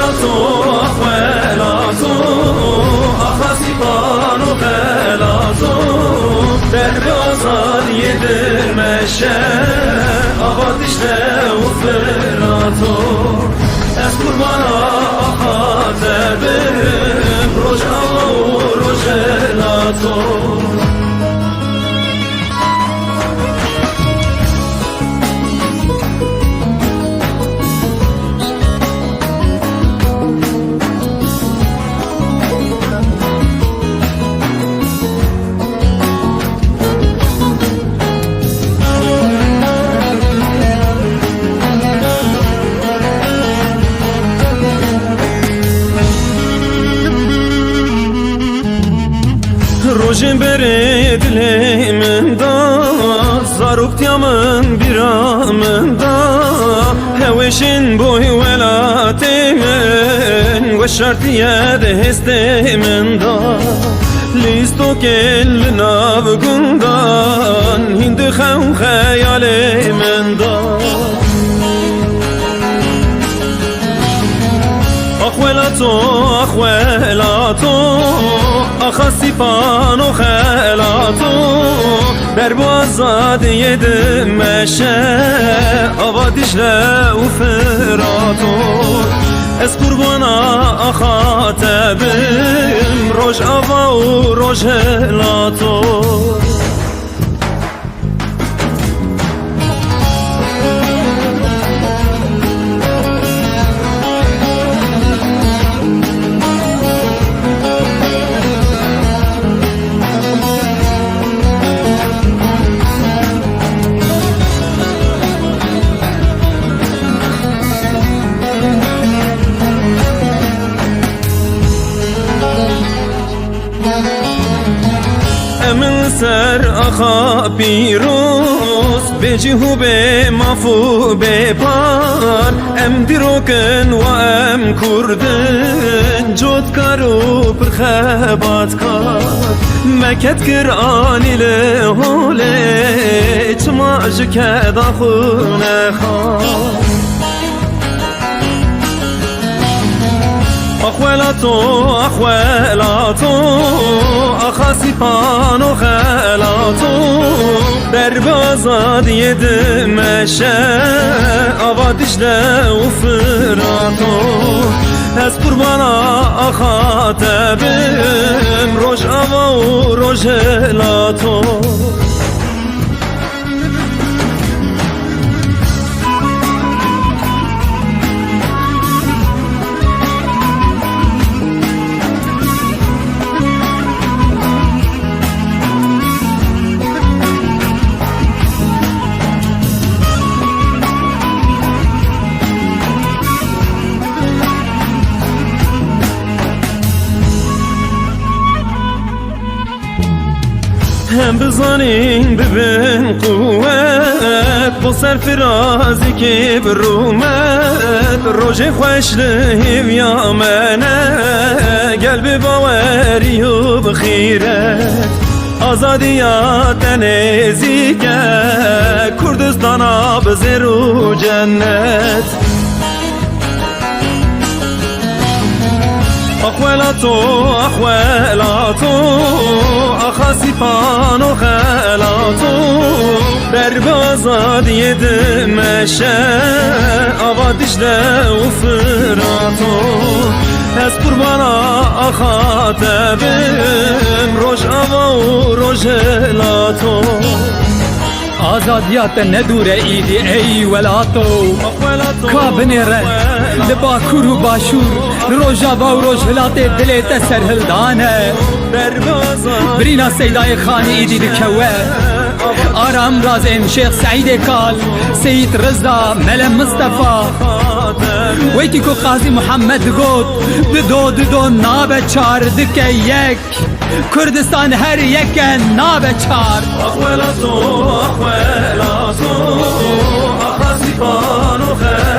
أخوالاتو أخوالاتو أخاسيبانو خلاتو درب آزاد yedirmeşe Avat işte ufratو Ez kurbana akatebim Roja o rojelato Rojin beri diliminde Zaruk diyamın biramında Heveşin boy velatimin Ve şartiye de histiminde Listo kel navgundan Hindi xev hayaliminde أخوالاتو أخوالاتو أخاسيبانو خلاتو دربو آزاد yedirmeşe Ava Dicle ufratو Ez kurbana akatebim Roj ava u rojelato من سر أخا بيروس بجهو بمفو ببار أم دروكن وأم كردن جود كارو برخبات كار مكت كراني لهولي تماج كدا خونه خار أخوالاتو أخوالاتو أخاسيبانو خلاتو درب آزاد yedirmeşe Ava Dicle ufratو Ez kurbana akatebim Roj ava u rojelato Hem bizanin bibin kuvvet Bu serfirazi ki birumet Roje xoşlihiv ya mene Gel bi baveri u bxiret Azadiyat tenezike Kurdistana biziru cennet أخوالاتو أخوالاتو أخاسيبانو خلاتو درب آزاد yedirmeşe Ava Dicle ufratو Ez kurbana akatebim Roj ava u rojelato آزادیات ندوره ایدی ای ولاتو کابنیره لباکور و باشور روژا و روژهلات دلیت سرهلدانه برینا سیدای خانی ایدی دکوه آرام رازم شیخ سعید کال سید رضا ملم مصطفى ویتی کو قاضی محمد گوت دو ناب چار دکه یک کردستان هر یک ناب چار أخوالاتو أخوالاتو أخاسيبانو خلاتو